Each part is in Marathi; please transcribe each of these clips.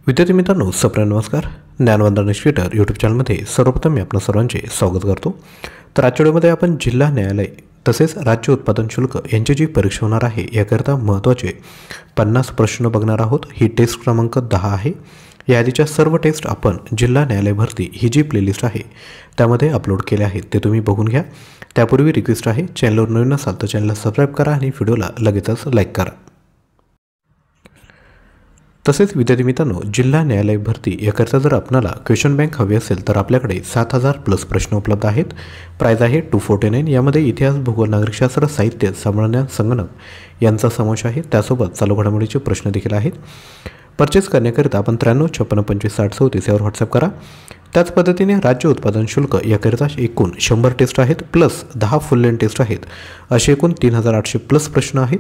विद्यार्थी मित्रांनो, सप्र नमस्कार. ज्ञानवंदना ट्विटर यूट्यूब चॅनलमध्ये सर्वप्रथम मी आपणा सर्वांचे स्वागत करतो. तर आजच्या व्हिडिओमध्ये आपण जिल्हा न्यायालय तसेच राज्य उत्पादन शुल्क यांची जी परीक्षा होणार आहे याकरिता महत्त्वाचे 50 प्रश्न बघणार आहोत. ही टेस्ट क्रमांक 10 आहे. या आधीच्या सर्व टेस्ट आपण जिल्हा न्यायालय भरती ही जी प्लेलिस्ट आहे त्यामध्ये अपलोड केले आहेत, ते तुम्ही बघून घ्या. त्यापूर्वी रिक्वेस्ट आहे, चॅनलवर नवीन असाल तर चॅनलला सबस्क्राईब करा आणि व्हिडिओला लगेचच लाईक करा. तसेच विद्यार्थी मित्रांनो, जिल्हा न्यायालय भरती याकरिता जर आपल्याला क्वेश्चन बँक हवी असेल तर आपल्याकडे 7000 प्लस प्रश्न उपलब्ध आहेत. प्राईज आहे 249. यामध्ये इतिहास, भूगोल, नागरिकशास्त्र, साहित्य, संगणक, संगणक यांचा समावेश आहे. त्यासोबत चालू घडामोडीचे प्रश्न देखील आहेत. परचेस करण्याकरिता आपण 93 56 25 60 34 यावर व्हॉट्सअप करा. त्याच पद्धतीने राज्य उत्पादन शुल्क याकरिता एकूण 100 टेस्ट आहेत प्लस 10 फुल लेंथ टेस्ट आहेत. असे एकूण 3800 प्लस प्रश्न आहेत.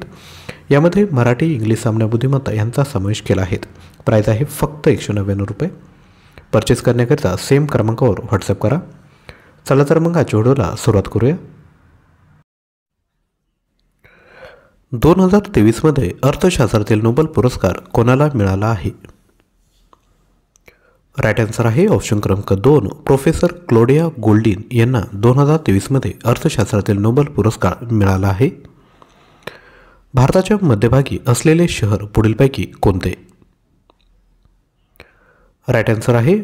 यामध्ये मराठी, इंग्लिश, सामान्य बुद्धिमत्ता यांचा समावेश केला आहे. प्राईज आहे फक्त 199 रुपये. परचेस करण्याकरिता सेम क्रमांकावर व्हॉट्सअप करा. चला तर मग आजच्या व्हिडिओला सुरुवात करूया. 2023मध्ये अर्थशास्त्रातील नोबेल पुरस्कार कोणाला मिळाला आहे? राईट आन्सर आहे ऑप्शन क्रमांक 2, प्रोफेसर क्लोडिया गोल्डिन यांना 2023मध्ये अर्थशास्त्रातील नोबेल पुरस्कार मिळाला आहे. भारताच्या मध्यभागी असलेले शहर पुढीलपैकी कोणते? राईट आन्सर आहे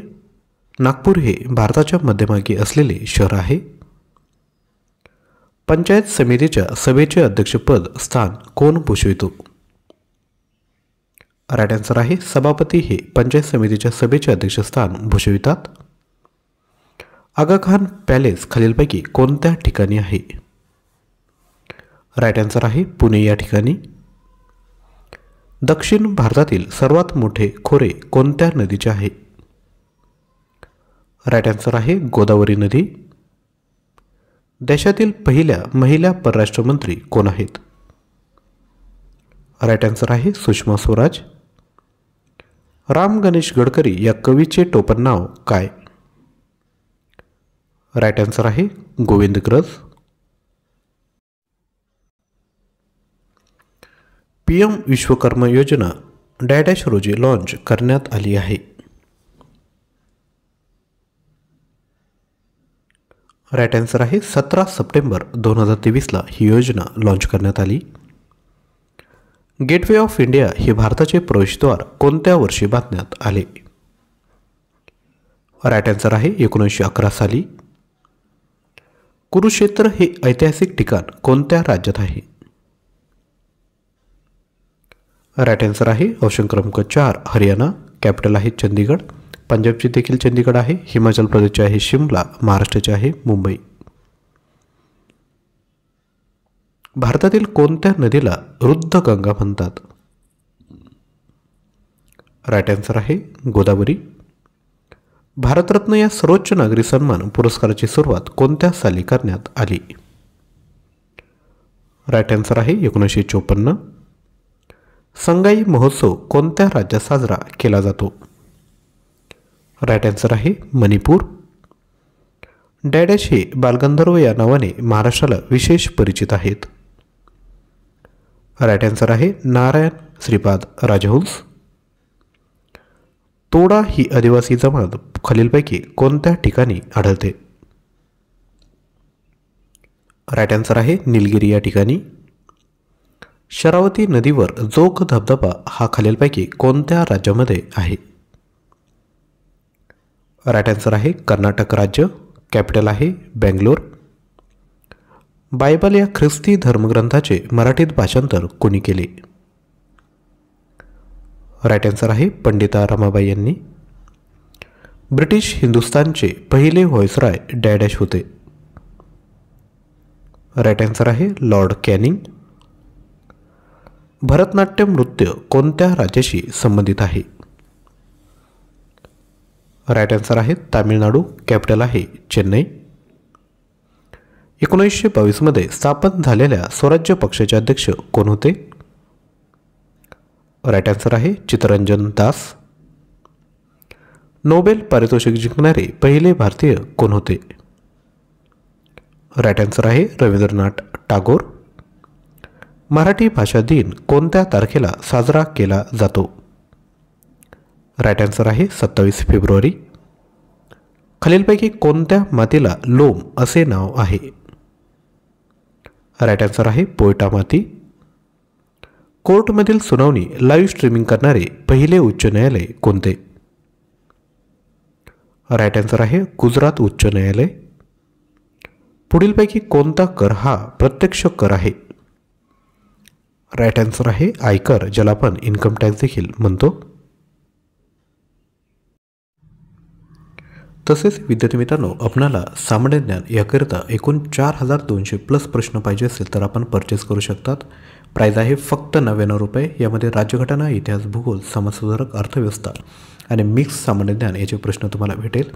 नागपूर हे भारताच्या मध्यभागी असलेले शहर आहे. पंचायत समितीच्या सभेचे अध्यक्षपद स्थान कोण भूषवितो? राईट आन्सर आहे सभापती हे पंचायत समितीच्या सभेचे अध्यक्षस्थान भूषवितात. आगा खान पॅलेस खालीलपैकी कोणत्या ठिकाणी आहे? राईट आन्सर आहे पुणे या ठिकाणी. दक्षिण भारतातील सर्वात मोठे खोरे कोणत्या नदीचे आहे? राईट आन्सर आहे गोदावरी नदी. देशातील पहिल्या महिला परराष्ट्र मंत्री कोण आहेत? राईट आन्सर आहे सुषमा स्वराज. राम गणेश गडकरी या कवीचे टोपण नाव काय? राईट आन्सर आहे गोविंदग्रज. PM विश्वकर्मा योजना डॅश रोजी लॉन्च करण्यात आली आहे. राईट आन्सर आहे 17 सप्टेंबर 2023ला ही योजना लॉन्च करण्यात आली. गेटवे ऑफ इंडिया हे भारताचे प्रवेशद्वार कोणत्या वर्षी बांधण्यात आले? राईट आन्सर आहे 1911 साली. कुरुक्षेत्र हे ऐतिहासिक ठिकाण कोणत्या राज्यात आहे? राईट आन्सर आहे ऑप्शन क्रमांक 4, हरियाणा. कॅपिटल आहे चंदीगड. पंजाबची देखील चंदीगड आहे. हिमाचल प्रदेशचे आहे शिमला. महाराष्ट्राचे आहे मुंबई. भारतातील कोणत्या नदीला रुद्रगंगा म्हणतात? राईट आन्सर आहे गोदावरी. भारतरत्न या सर्वोच्च नागरी सन्मान पुरस्काराची सुरुवात कोणत्या साली करण्यात आली? राईट आन्सर आहे 1954. संगाई महोत्सव कोणत्या राज्यात साजरा केला जातो? राईट आन्सर आहे मणिपूर. डॅडॅश हे बालगंधर्व या नावाने महाराष्ट्राला विशेष परिचित आहेत. राईट आन्सर आहे नारायण श्रीपाद राजहंस. तोडा ही आदिवासी जमात खालीलपैकी कोणत्या ठिकाणी आढळते? राईट आन्सर आहे निलगिरी या ठिकाणी. शरावती नदीवर जोग धबधबा हा खालीलपैकी कोणत्या राज्यामध्ये आहे? राईट आन्सर आहे कर्नाटक राज्य. कॅपिटल आहे बेंगलोर. बायबल या ख्रिस्ती धर्मग्रंथाचे मराठीत भाषांतर कोणी केले? राईट आन्सर आहे पंडिता रमाबाई यांनी. ब्रिटिश हिंदुस्थानचे पहिले व्हॉइसरॉय डॅश होते? राईट आन्सर आहे लॉर्ड कॅनिंग. भरतनाट्यम नृत्य कोणत्या राज्याशी संबंधित आहे? राईट आन्सर आहे तामिळनाडू. कॅपिटल आहे चेन्नई. 1922मध्ये स्थापन झालेल्या स्वराज्य पक्षाचे अध्यक्ष कोण होते? राईट आन्सर आहे चित्तरंजन दास. नोबेल पारितोषिक जिंकणारे पहिले भारतीय कोण होते? राईट आन्सर आहे रवींद्रनाथ टागोर. मराठी भाषा दिन कोणत्या तारखेला साजरा केला जातो? राईट आन्सर आहे 27 फेब्रुवारी. खालीलपैकी कोणत्या मातीला लोम असे नाव आहे? राईट आन्सर आहे पोयटा माती. कोर्टमधील सुनावणी लाईव्ह स्ट्रीमिंग करणारे पहिले उच्च न्यायालय कोणते? राईट आन्सर आहे गुजरात उच्च न्यायालय. पुढीलपैकी कोणता कर हा प्रत्यक्ष कर आहे? राईट आन्सर आहे आयकर, ज्याला आपण इन्कम टॅक्स देखील म्हणतो. तसेच विद्यार्थी मित्रांनो, आपणाला सामान्य ज्ञान याकरिता एकूण 4200 प्लस प्रश्न पाहिजे असेल तर आपण परचेस करू शकतात. प्राईज आहे फक्त 99 रुपये. यामध्ये राज्यघटना, इतिहास, भूगोल, समाजसुधारक, अर्थव्यवस्था आणि मिक्स सामान्य ज्ञान याचे प्रश्न तुम्हाला भेटेल.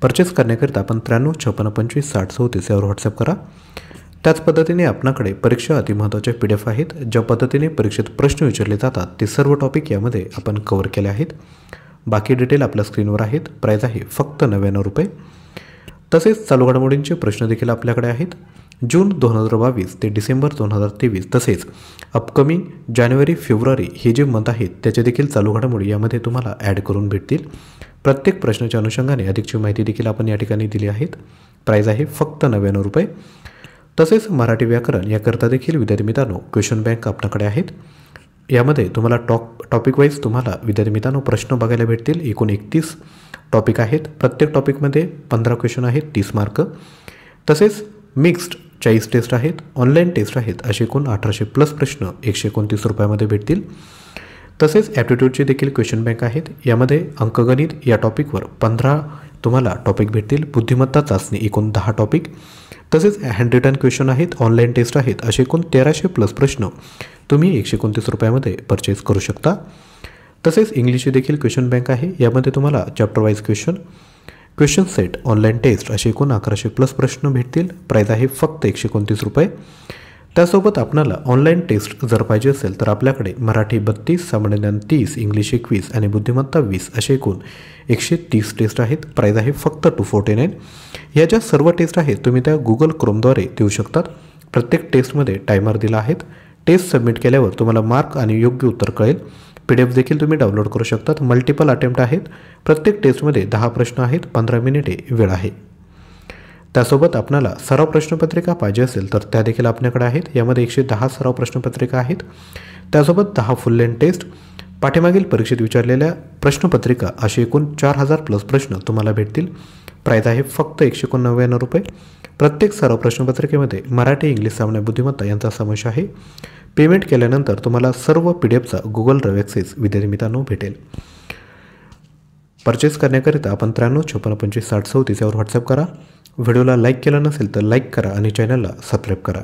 परचेस करण्याकरिता आपण 93 56 25 60 34 यावर व्हॉट्सअप करा. त्याच पद्धतीने आपणाकडे परीक्षा अतिमहत्त्वाचे PDF आहेत. ज्या पद्धतीने परीक्षेत प्रश्न विचारले जातात ते सर्व टॉपिक यामध्ये आपण कव्हर केले आहेत. बाकी डिटेल आपल्या स्क्रीनवर आहेत. प्राईज आहे फक्त 99 रुपये. तसेच चालू घडामोडींचे प्रश्न देखील आपल्याकडे आहेत. जून 2022 ते डिसेंबर 2023 तसेच अपकमिंग जानेवारी फेब्रुवारी हे जे मंथ आहेत त्याचे देखील चालू घडामोडी यामध्ये तुम्हाला ॲड करून भेटतील. प्रत्येक प्रश्नाच्या अनुषंगाने अधिकची माहिती देखील आपण या ठिकाणी दिली आहेत. प्राईज आहे फक्त 99 रुपये. तसेच मराठी व्याकरण याकरता देखील विद्यार्थी मित्रांनो क्वेश्चन बँक आपल्याकडे आहेत. यामध्ये तुम्हाला टॉपिक वाईज तुम्हाला विद्यार्थी मित्रांनो प्रश्न बघायला भेटतील. एकूण 31 टॉपिक आहेत. प्रत्येक टॉपिकमध्ये 15 क्वेश्चन आहेत, 30 मार्क. तसेच मिक्स्ड 40 टेस्ट आहेत, ऑनलाईन टेस्ट आहेत. असे एकूण 1800 प्लस प्रश्न 129 रुपयामध्ये भेटतील. तसेच ॲप्टिट्यूडचे देखील क्वेश्चन बँक आहेत. यामध्ये अंकगणित या टॉपिकवर 15 तुम्हाला टॉपिक भेटतील. बुद्धिमत्ता चाचणी एकूण 10 टॉपिक. तसेच हँड रिटन क्वेश्चन आहेत, ऑनलाईन टेस्ट आहेत. असे एकूण 1300 प्लस प्रश्न तुम्ही 129 रुपयामध्ये परचेस करू शकता. तसेच इंग्लिशचे देखील क्वेश्चन बँक आहे. यामध्ये तुम्हाला chapter wise question set, online test असे एकूण 1100 प्लस प्रश्न भेटतील. प्राईज आहे फक्त 129 रुपये. त्यासोबत आपल्याला ऑनलाईन टेस्ट जर पाहिजे असेल तर आपल्याकडे मराठी 32, सामान्य ज्ञान 30, इंग्लिश 21 आणि बुद्धिमत्ता 20 असे एकूण 130 टेस्ट आहेत. प्राईज आहे फक्त 249. या ज्या सर्व टेस्ट आहेत तुम्ही त्या गुगल क्रोमद्वारे देऊ शकतात. प्रत्येक टेस्टमध्ये टायमर दिला आहेत. टेस्ट सबमिट केल्यावर तुम्हाला मार्क आणि योग्य उत्तर कळेल. PDF देखील तुम्ही डाउनलोड करू शकतात. मल्टिपल अटेम्प्ट आहेत. प्रत्येक टेस्टमध्ये 10 प्रश्न आहेत. 15 मिनिटे वेळ आहे. त्यासोबत आपल्याला सराव प्रश्नपत्रिका पाहिजे असेल तर त्या देखील आपल्याकडे आहेत. यामध्ये 110 सराव प्रश्नपत्रिका आहेत. त्यासोबत 10 फुल लेंथ टेस्ट, पाठीमागील परीक्षेत विचारलेल्या प्रश्नपत्रिका असे एकूण 4000 प्लस प्रश्न तुम्हाला भेटतील. प्राईज आहे फक्त 199 रुपये. प्रत्येक सराव प्रश्नपत्रिकेमध्ये मराठी, इंग्लिश, सामान्य बुद्धिमत्ता यांचा समावेश आहे. पेमेंट केल्यानंतर तुम्हाला सर्व PDFचा गुगल ड्राईव्ह ॲक्सेस विद्यार्थी मित्रांनो भेटेल. परचेस करण्याकरिता आपण 93 56 25 60 34 यावर व्हॉट्सअप करा. व्हिडिओला लाईक केला नसेल तर लाईक करा आणि चॅनलला सबस्क्राईब करा.